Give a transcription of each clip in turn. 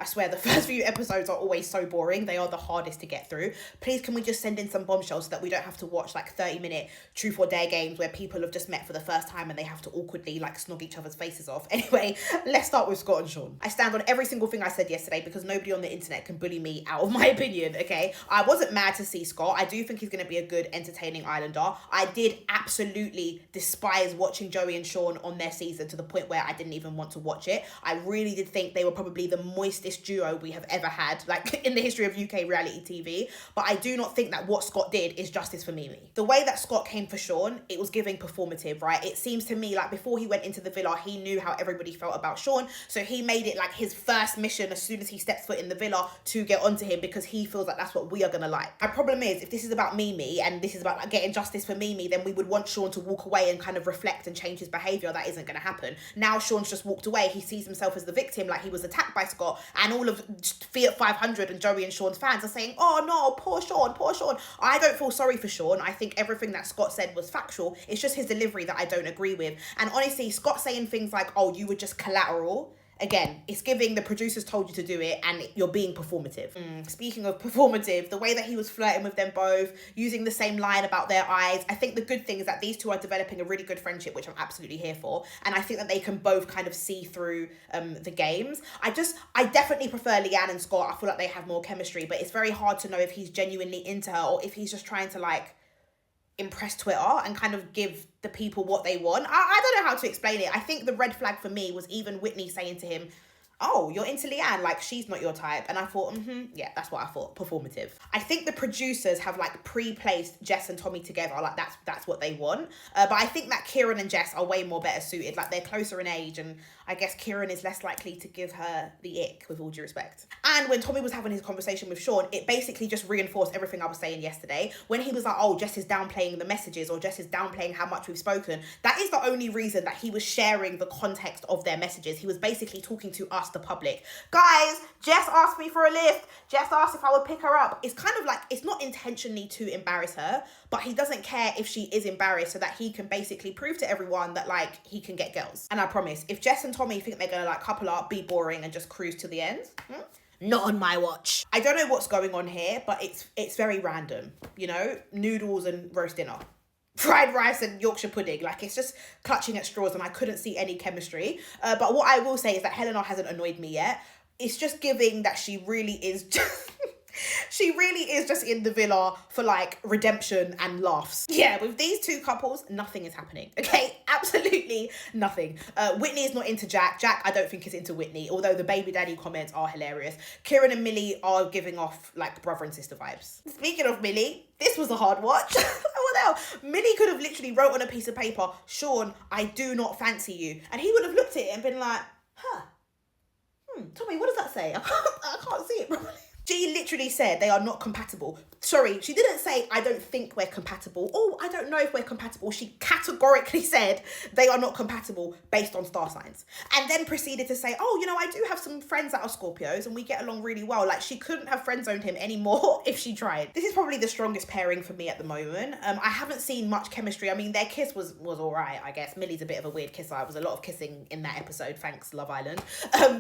swear, the first few episodes are always so boring. They are the hardest to get through. Please, can we just send in some bombshells so that we don't have to watch like 30-minute truth or dare games where people have just met for the first time and they have to awkwardly like snog each other's faces off. Anyway, let's start with Scott and Sean. I stand on every single thing I said yesterday because nobody on the internet can bully me out of my opinion, okay? I wasn't mad to see Scott. I do think he's going to be a good, entertaining Islander. I did absolutely despise watching Joey and Sean on their season to the point where I didn't even want to watch it. I really did think they were probably the moistest duo we have ever had, like in the history of UK reality TV. But I do not think that what Scott did is justice for Mimi. The way that Scott came for Sean, it was giving performative, right? It seems to me like before he went into the villa, he knew how everybody felt about Sean. So he made it like his first mission as soon as he steps foot in the villa to get onto him because he feels like that's what we are going to like. My problem is, if this is about Mimi and this is about like getting justice for Mimi, then we would want Sean to walk away and kind of reflect and change his behaviour. That isn't going to happen. Now Sean's just walked away. He sees himself as the victim, like he was attacked by Scott, and all of Fiat 500 and Joey and Sean's fans are saying, oh no, poor Sean, poor Sean. I don't feel sorry for Sean. I think everything that Scott said was factual. It's just his delivery that I don't agree with. And honestly, Scott saying things like, oh, you were just collateral. Again, it's giving the producers told you to do it and you're being performative. Speaking of performative, the way that he was flirting with them both, using the same line about their eyes, I think the good thing is that these two are developing a really good friendship, which I'm absolutely here for. And I think that they can both kind of see through the games. I definitely prefer Leanne and Scott. I feel like they have more chemistry, but it's very hard to know if he's genuinely into her or if he's just trying to like impress Twitter and kind of give the people what they want. I don't know how to explain it. I think the red flag for me was even Whitney saying to him, oh, you're into Leanne, like she's not your type. And I thought, yeah, that's what I thought, performative. I think the producers have like pre-placed Jess and Tommy together, like that's what they want. But I think that Ciaran and Jess are way more better suited, like they're closer in age, and I guess Ciaran is less likely to give her the ick, with all due respect. And when Tommy was having his conversation with Sean, it basically just reinforced everything I was saying yesterday. When he was like, oh, Jess is downplaying the messages, or Jess is downplaying how much we've spoken, that is the only reason that he was sharing the context of their messages. He was basically talking to us, the public. Guys, Jess asked me for a lift. Jess asked if I would pick her up. It's kind of like, it's not intentionally to embarrass her, but he doesn't care if she is embarrassed so that he can basically prove to everyone that like he can get girls. And I promise, if Jess and Tommy think they're gonna like couple up, be boring and just cruise to the end, not on my watch. I don't know what's going on here, but it's very random, you know, noodles and roast dinner, fried rice and Yorkshire pudding. Like, it's just clutching at straws and I couldn't see any chemistry. But what I will say is that Helena hasn't annoyed me yet. It's just giving that she really is just... she really is just in the villa for like redemption and laughs. Yeah, with these two couples, nothing is happening. Okay, absolutely nothing. Whitney is not into Jack. Jack, I don't think, is into Whitney, although the baby daddy comments are hilarious. Ciaran and Millie are giving off like brother and sister vibes. Speaking of Millie, this was a hard watch. What the hell? Millie could have literally wrote on a piece of paper, Sean, I do not fancy you. And he would have looked at it and been like, Tommy, what does that say? I can't see it properly. She literally said they are not compatible. Sorry, she didn't say, I don't think we're compatible. Oh, I don't know if we're compatible. She categorically said they are not compatible based on star signs. And then proceeded to say, oh, you know, I do have some friends that are Scorpios and we get along really well. Like, she couldn't have friend-zoned him anymore if she tried. This is probably the strongest pairing for me at the moment. I haven't seen much chemistry. I mean, their kiss was all right, I guess. Millie's a bit of a weird kisser. There was a lot of kissing in that episode, thanks Love Island.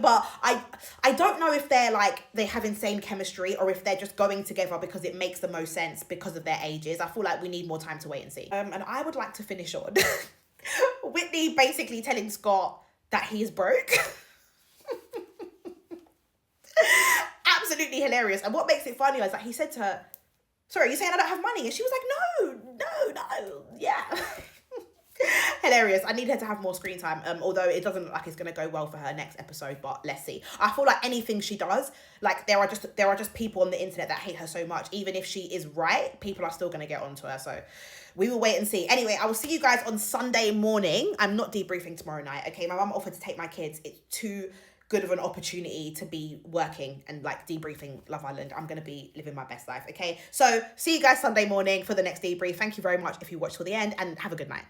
But I don't know if they're like, they have insane chemistry or if they're just going together because it makes the most sense because of their ages. I feel like we need more time to wait and see. And I would like to finish on Whitney basically telling Scott that he is broke. Absolutely hilarious. And what makes it funny is that he said to her, sorry, you're saying I don't have money? And she was like, no, yeah. Hilarious. I need her to have more screen time, although it doesn't look like it's going to go well for her next episode, but let's see. I feel like anything she does, like there are just people on the internet that hate her so much. Even if she is right, people are still going to get onto her, so we will wait and see. Anyway, I will see you guys on Sunday morning. I'm not debriefing tomorrow night, okay? My mum offered to take my kids. It's too good of an opportunity to be working and like debriefing Love Island. I'm going to be living my best life, okay? So see you guys Sunday morning for the next debrief. Thank you very much if you watched till the end, and have a good night.